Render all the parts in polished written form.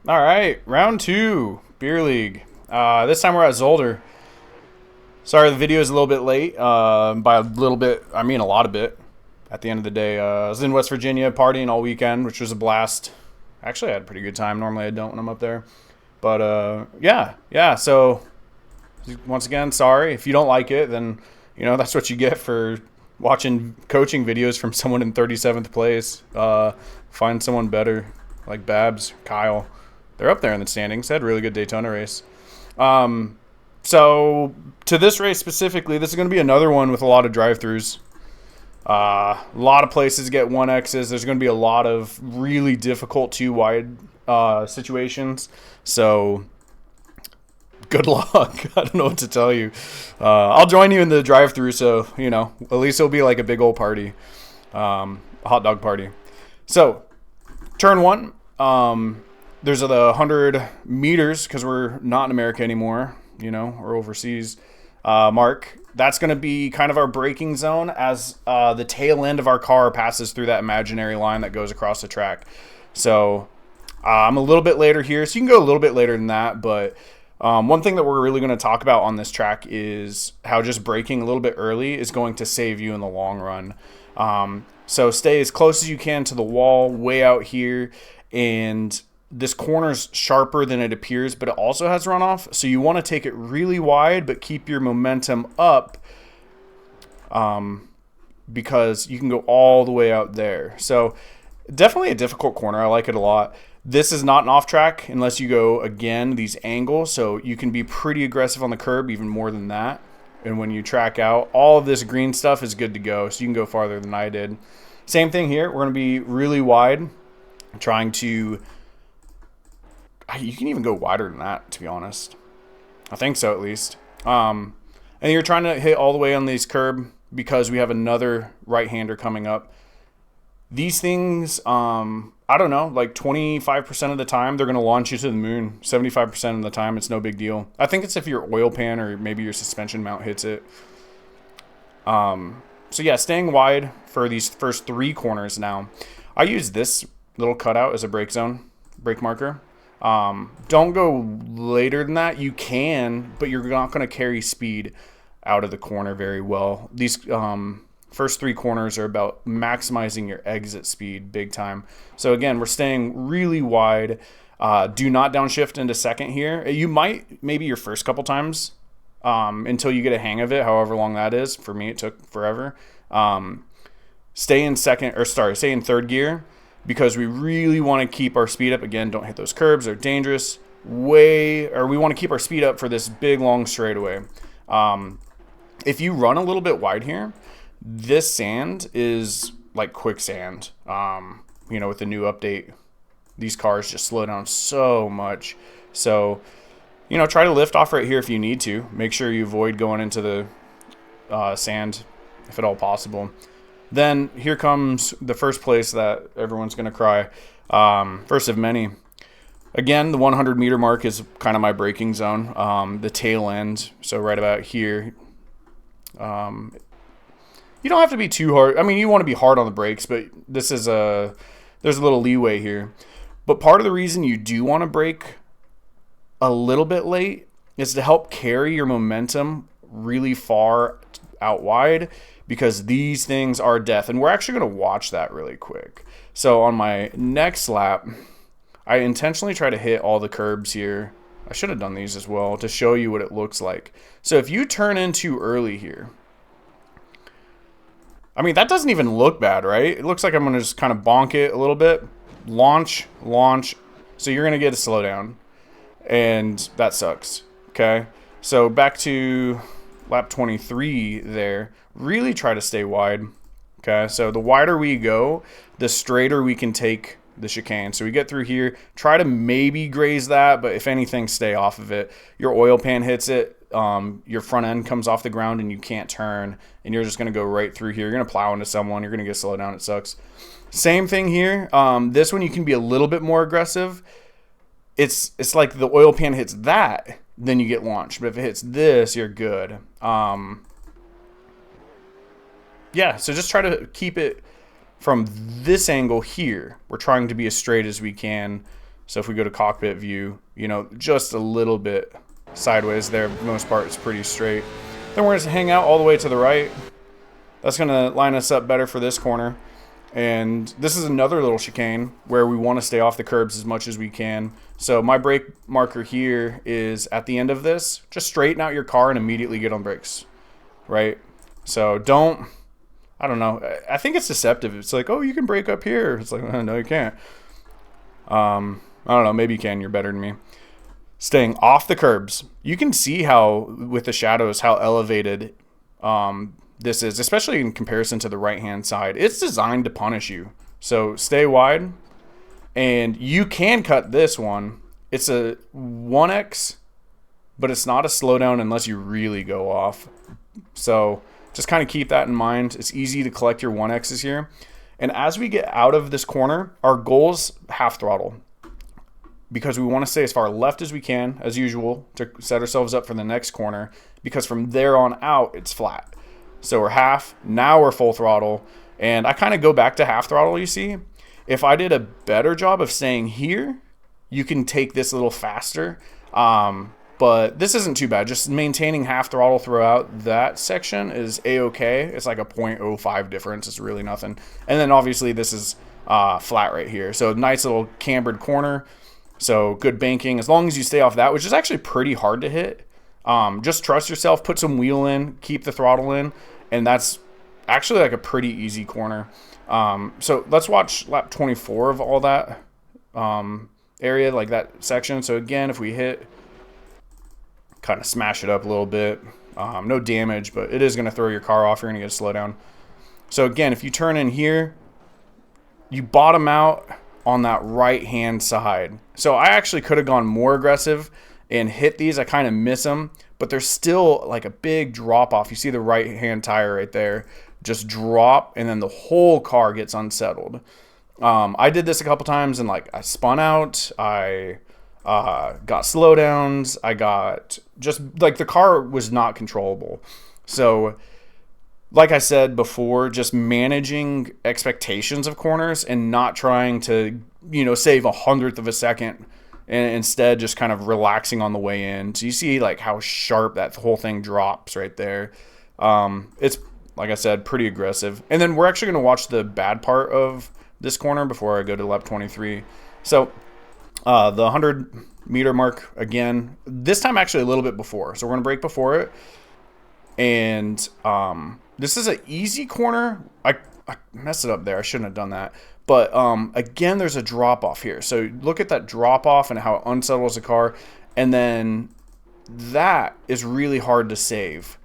All right, round two, beer league. This time we're at Zolder. Sorry, the video is a little bit late. By a little bit, I mean a lot of bit. At the end of the day, I was in West Virginia partying all weekend, which was a blast. Actually, I had a pretty good time. Normally, I don't when I'm up there. But yeah. So once again, sorry if you don't like it. Then that's what you get for watching coaching videos from someone in 37th place. Find someone better, like Babs, Kyle. They're up there in the standings. They had a really good Daytona race. So to this race specifically, this is going to be another one with a lot of drive-throughs. A lot of places get 1Xs. There's going to be a lot of really difficult 2-wide situations. So good luck. I don't know what to tell you. I'll join you in the drive-through, so at least it'll be like a big old party, a hot dog party. So turn one. There's the 100 meters because we're not in America anymore. We're overseas. Mark, that's going to be kind of our braking zone as the tail end of our car passes through that imaginary line that goes across the track. So I'm a little bit later here, so you can go a little bit later than that. But one thing that we're really going to talk about on this track is how just braking a little bit early is going to save you in the long run. So stay as close as you can to the wall way out here, and this corner's sharper than it appears, but it also has runoff. So you want to take it really wide, but keep your momentum up because you can go all the way out there. So definitely a difficult corner. I like it a lot. This is not an off track unless you go, again, these angles. So you can be pretty aggressive on the curb, even more than that. And when you track out, all of this green stuff is good to go. So you can go farther than I did. Same thing here. We're going to be really wide, trying to... You can even go wider than that, to be honest. I think so, at least. And you're trying to hit all the way on these curb because we have another right-hander coming up. These things, I don't know, like 25% of the time, they're going to launch you to the moon. 75% of the time, it's no big deal. I think it's if your oil pan or maybe your suspension mount hits it. So yeah, staying wide for these first 3 corners now. I use this little cutout as a brake zone, brake marker. Don't go later than that. You can, but you're not going to carry speed out of the corner very well. These first 3 corners are about maximizing your exit speed big time. So again, we're staying really wide. Do not downshift into second here. You might maybe your first couple times until you get a hang of it, however long that is. For me, it took forever. Stay in third gear, because we really want to keep our speed up. Again, don't hit those curbs. They're dangerous. We want to keep our speed up for this big, long straightaway. If you run a little bit wide here, this sand is like quicksand. With the new update, these cars just slow down so much. So, try to lift off right here if you need to. Make sure you avoid going into the sand if at all possible. Then here comes the first place that everyone's going to cry. First of many. Again, the 100 meter mark is kind of my braking zone. The tail end, so right about here. You don't have to be too hard. I mean, you want to be hard on the brakes, but there's a little leeway here. But part of the reason you do want to brake a little bit late is to help carry your momentum really far out wide, because these things are death. And we're actually going to watch that really quick. So on my next lap, I intentionally try to hit all the curbs here. I should have done these as well to show you what it looks like. So if you turn in too early here, I mean, that doesn't even look bad, right? It looks like I'm going to just kind of bonk it a little bit. Launch. So you're going to get a slowdown. And that sucks. Okay? So back to lap 23 there. Really try to stay wide. Okay? So the wider we go, the straighter we can take the chicane. So we get through here. Try to maybe graze that, but if anything, stay off of it. Your oil pan hits it. Your front end comes off the ground and you can't turn, and you're just going to go right through here. You're going to plow into someone. You're going to get slowed down. It sucks. Same thing here. This one you can be a little bit more aggressive. It's like the oil pan hits that, then you get launched. But if it hits this, you're good. Yeah, so just try to keep it from this angle here. We're trying to be as straight as we can. So if we go to cockpit view, you know, just a little bit sideways there. For the most part, it's pretty straight. Then we're going to hang out all the way to the right. That's going to line us up better for this corner. And this is another little chicane where we want to stay off the curbs as much as we can. So my brake marker here is at the end of this. Just straighten out your car and immediately get on brakes, right? So don't, I don't know. I think it's deceptive. It's like, oh, you can brake up here. It's like, no, you can't. I don't know. Maybe you can. You're better than me. Staying off the curbs. You can see how, with the shadows, how elevated this is, especially in comparison to the right-hand side. It's designed to punish you. So stay wide. And you can cut this one. It's a 1X, but it's not a slowdown unless you really go off. So just kind of keep that in mind. It's easy to collect your 1Xs here. And as we get out of this corner, our goal's half throttle, because we want to stay as far left as we can, as usual, to set ourselves up for the next corner, because from there on out, it's flat. So we're half, now we're full throttle, and I kind of go back to half throttle, you see. If I did a better job of staying here, you can take this a little faster, but this isn't too bad. Just maintaining half throttle throughout that section is a-okay. It's like a 0.05 difference. It's really nothing. And then obviously this is flat right here. So nice little cambered corner. So good banking, as long as you stay off that, which is actually pretty hard to hit. Just trust yourself, put some wheel in, keep the throttle in, and that's actually like a pretty easy corner. So let's watch lap 24 of all that area, like that section. So again, if we hit, kind of smash it up a little bit, no damage, but it is going to throw your car off. You're going to get a slowdown. So again, if you turn in here, you bottom out on that right hand side. So I actually could have gone more aggressive and hit these. I kind of miss them, but there's still like a big drop off. You see the right hand tire right there just drop, and then the whole car gets unsettled. I did this a couple times, and like I spun out, I got slowdowns, I got just like the car was not controllable. So like I said before, just managing expectations of corners and not trying to, you know, save 1/100 of a second, and instead just kind of relaxing on the way in. So you see like how sharp that whole thing drops right there. It's, like I said, pretty aggressive. And then we're actually going to watch the bad part of this corner before I go to lap 23. So the 100-meter mark again, this time actually a little bit before. So we're going to brake before it. And this is an easy corner. I messed it up there. I shouldn't have done that. But again, there's a drop off here. So look at that drop off and how it unsettles the car. And then that is really hard to save.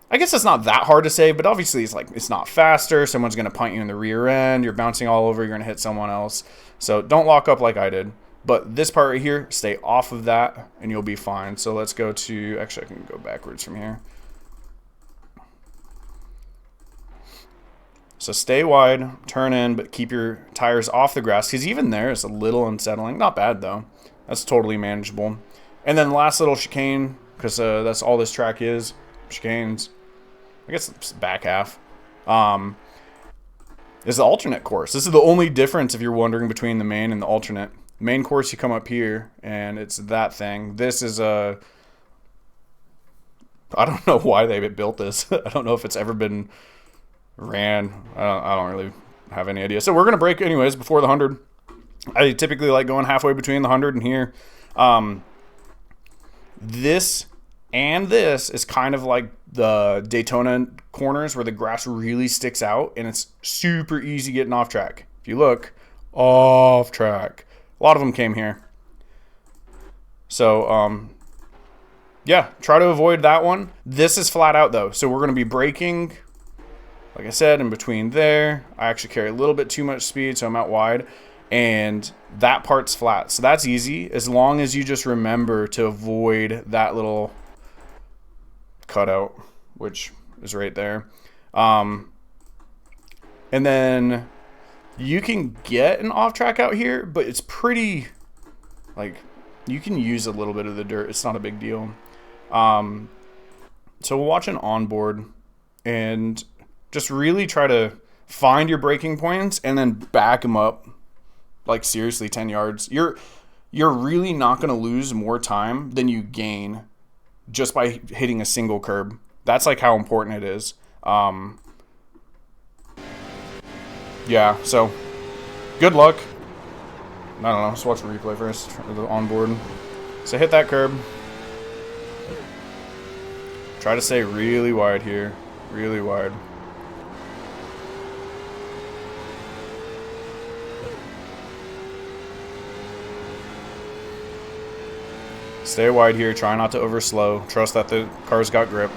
I guess it's not that hard to save, but obviously it's not faster. Someone's going to punt you in the rear end. You're bouncing all over. You're going to hit someone else. So don't lock up like I did. But this part right here, stay off of that and you'll be fine. So let's go to, actually I can go backwards from here. So stay wide, turn in, but keep your tires off the grass, because even there is a little unsettling. Not bad though. That's totally manageable. And then the last little chicane, because that's all this track is, chicanes. I guess it's back half. Is the alternate course. This is the only difference if you're wondering between the main and the alternate. Main course, you come up here and it's that thing. This is a, I don't know why they built this. I don't know if it's ever been ran. I don't really have any idea. So we're gonna brake anyways before the 100. I typically like going halfway between the 100 and here. This and this is kind of like the Daytona corners where the grass really sticks out and it's super easy getting off track. If you look, off track. A lot of them came here. So, yeah, try to avoid that one. This is flat out though. So we're going to be braking, like I said, in between there. I actually carry a little bit too much speed, so I'm out wide. And that part's flat. So that's easy as long as you just remember to avoid that little cutout, which is right there. And then you can get an off track out here, but it's pretty, like, you can use a little bit of the dirt. It's not a big deal. So we'll watch an onboard and just really try to find your braking points and then back them up like seriously 10 yards, you're really not going to lose more time than you gain just by hitting a single curb. That's like how important it is. Yeah, so good luck. I don't know, let's watch the replay first, the onboard. So hit that curb. Try to stay really wide here, really wide. Stay wide here, try not to overslow. Trust that the car's got grip.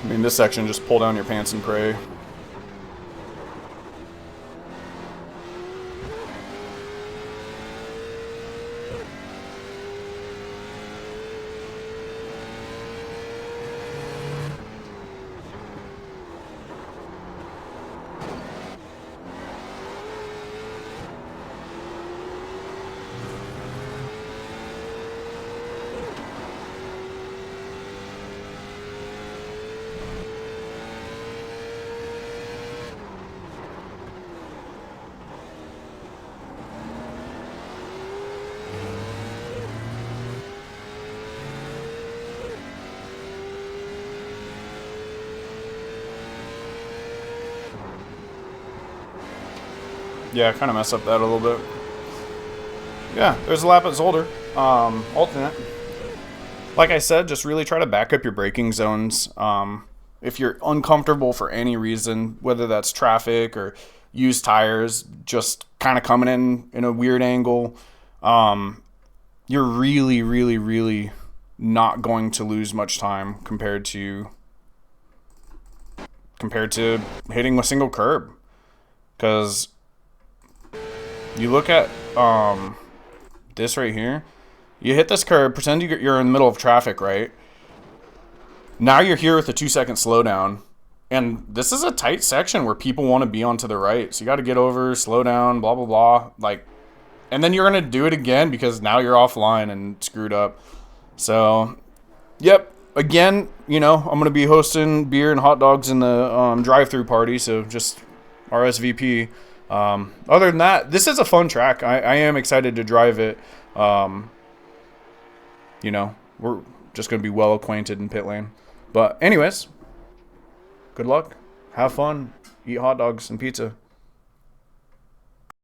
I mean, this section, just pull down your pants and pray. Yeah, kind of mess up that a little bit. Yeah, there's a lap at Zolder. Alternate. Like I said, just really try to back up your braking zones. If you're uncomfortable for any reason, whether that's traffic or used tires, just kind of coming in a weird angle, you're really, really, really not going to lose much time compared to hitting a single curb. Because you look at this right here. You hit this curb, pretend you're in the middle of traffic, right? Now you're here with a 2-second slowdown. And this is a tight section where people want to be onto the right. So you got to get over, slow down, blah, blah, blah. And then you're going to do it again because now you're offline and screwed up. So, yep. Again, I'm going to be hosting beer and hot dogs in the drive-through party. So just RSVP. Other than that, this is a fun track. I am excited to drive it. We're just going to be well acquainted in pit lane. But anyways, good luck. Have fun. Eat hot dogs and pizza.